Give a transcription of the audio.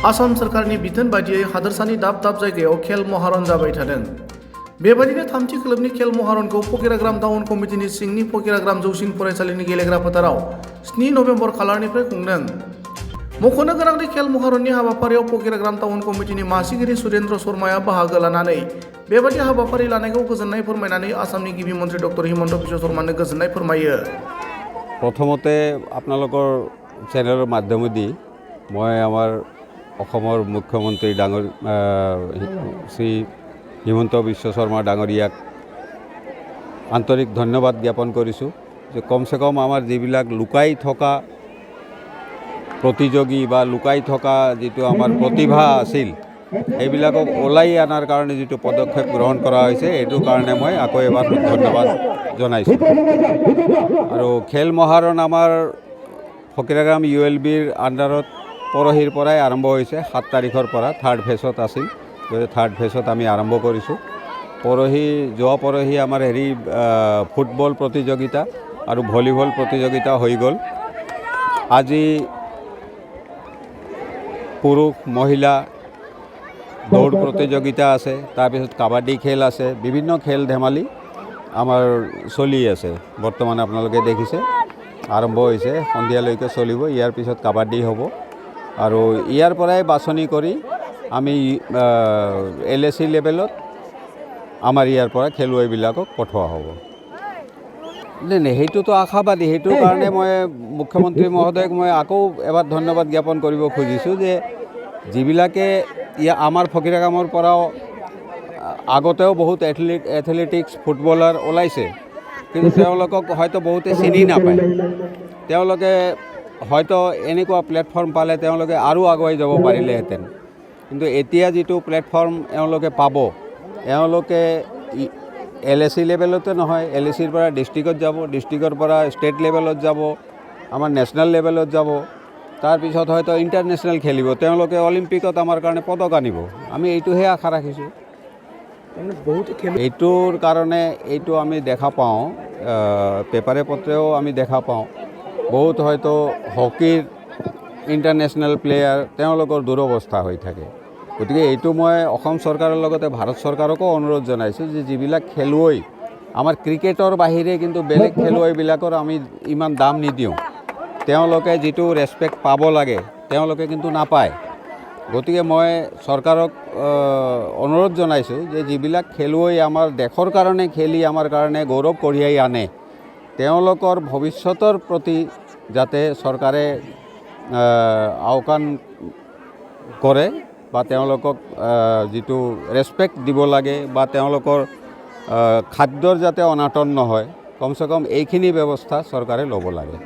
आसाम सरकारनि बिथोन बायदियै हादोरसानि दाब दाब जायगायाव खेल महारन जाबाय थादों। बेबायदिनो थामथि खोलोबनि खेल महारनखौ फकिराग्राम टाउन कमिटिनि सिंनि फकिराग्राम जौसिन फरायसालिनि गेलेग्रा फोथाराव 7 नभेम्बर खालारनिफ्राय खुंदों। मख'नो गोनांदि खेल महारननि हाबाफारियाव फकिराग्राम टाउन कमिटिनि मासिगिरि सुरेन्द्र शर्माया बाहागो लानानै बेबादि हाबाफारि लानायखौ गोजोननाय फोरमायनानै आसामनि गिबि मन्त्रि डक्टर हिमन्त बिश्व शर्मानो गोजोननाय फोरमायो। प्रथमते आपनालोকৰ चेनेলৰ माध्यमेদি মই আমাৰ অসমৰ মুখ্যমন্ত্ৰী ডাঙৰ শ্ৰী হিমন্ত বিশ্ব শৰ্মা ডাঙৰীয়াক আন্তৰিক ধন্যবাদ জ্ঞাপন কৰিছোঁ যে কমসে কম আমাৰ যিবিলাক লুকাই থকা প্ৰতিযোগী বা লুকাই থকা যিটো আমাৰ প্ৰতিভা আছিল সেইবিলাকক ওলাই আনাৰ কাৰণে যিটো পদক্ষেপ গ্ৰহণ কৰা হৈছে এইটোৰ কাৰণে মই আকৌ এবাৰ ধন্যবাদ জনাইছোঁ। আৰু খেল মহাৰণ আমাৰ ফকিৰাগ্ৰাম ULBৰ আণ্ডাৰত পৰহিৰ পৰাই আৰম্ভ হৈছে। 7 তাৰিখৰ পৰা 3rd ফেজত আছিল, 3rd ফেজত আমি আৰম্ভ কৰিছোঁ। যোৱা পৰহি আমাৰ ফুটবল প্ৰতিযোগিতা আৰু ভলীবল প্ৰতিযোগিতা হৈ গ'ল। আজি পুৰুষ মহিলা দৌৰ প্ৰতিযোগিতা আছে, তাৰপিছত কাবাডী খেল আছে, বিভিন্ন খেল ধেমালি আমাৰ চলি আছে। বৰ্তমান আপোনালোকে দেখিছে আৰম্ভ হৈছে, সন্ধিয়ালৈকে চলিব। ইয়াৰ পিছত কাবাডী হ'ব আৰু ইয়াৰ পৰাই বাছনি কৰি আমি LAC লেভেলত আমাৰ ইয়াৰ পৰা খেলুৱৈবিলাকক পঠোৱা হ'ব। সেইটোতো আশাবাদী। সেইটোৰ কাৰণে মই মুখ্যমন্ত্ৰী মহোদয়ক মই আকৌ এবাৰ ধন্যবাদ জ্ঞাপন কৰিব খুজিছোঁ যে যিবিলাকে আমাৰ ফকিৰাগ্ৰামৰ পৰাও আগতেও বহুত এথলেটিক্স ফুটবলাৰ ওলাইছে, কিন্তু তেওঁলোকক হয়তো বহুতে চিনি নাপায়। তেওঁলোকে হয়তো এনেকুৱা প্লেটফৰ্ম পালে তেওঁলোকে আৰু আগুৱাই যাব পাৰিলেহেঁতেন, কিন্তু এতিয়া যিটো প্লেটফৰ্ম এওঁলোকে পাব, এওঁলোকে LAC লেভেলতে নহয়, LACৰ পৰা ডিষ্ট্ৰিক্টত যাব, ডিষ্ট্ৰিক্টৰ পৰা ষ্টেট লেভেলত যাব, আমাৰ নেশ্যনেল লেভেলত যাব, তাৰপিছত হয়তো ইণ্টাৰনেশ্যনেল খেলিব। তেওঁলোকে অলিম্পিকত আমাৰ কাৰণে পদক আনিব। আমি এইটোহে আশা ৰাখিছোঁ। এইটোৰ কাৰণে এইটো আমি দেখা পাওঁ, পেপাৰে পত্ৰেও আমি দেখা পাওঁ, বহুত হয়তো হকীৰ ইণ্টাৰনেশ্যনেল প্লেয়াৰ তেওঁলোকৰ দুৰৱস্থা হৈ থাকে। গতিকে এইটো মই অসম চৰকাৰৰ লগতে ভাৰত চৰকাৰকো অনুৰোধ জনাইছোঁ যে যিবিলাক খেলুৱৈ আমাৰ ক্ৰিকেটৰ বাহিৰে কিন্তু বেলেগ খেলুৱৈবিলাকৰ আমি ইমান দাম নিদিওঁ, তেওঁলোকে যিটো ৰেচপেক্ট পাব লাগে তেওঁলোকে কিন্তু নাপায়। গতিকে মই চৰকাৰক অনুৰোধ জনাইছোঁ যে যিবিলাক খেলুৱৈ আমাৰ দেশৰ কাৰণে খেলি আমাৰ কাৰণে গৌৰৱ কঢ়িয়াই আনে, তেওঁলোকৰ ভৱিষ্যতৰ প্ৰতি যাতে চৰকাৰে আওকাণ কৰে বা তেওঁলোকক যিটো ৰেচপেক্ট দিব লাগে বা তেওঁলোকৰ খাদ্যৰ যাতে অনাটন নহয়, কমচে কম এইখিনি ব্যৱস্থা চৰকাৰে ল'ব লাগে।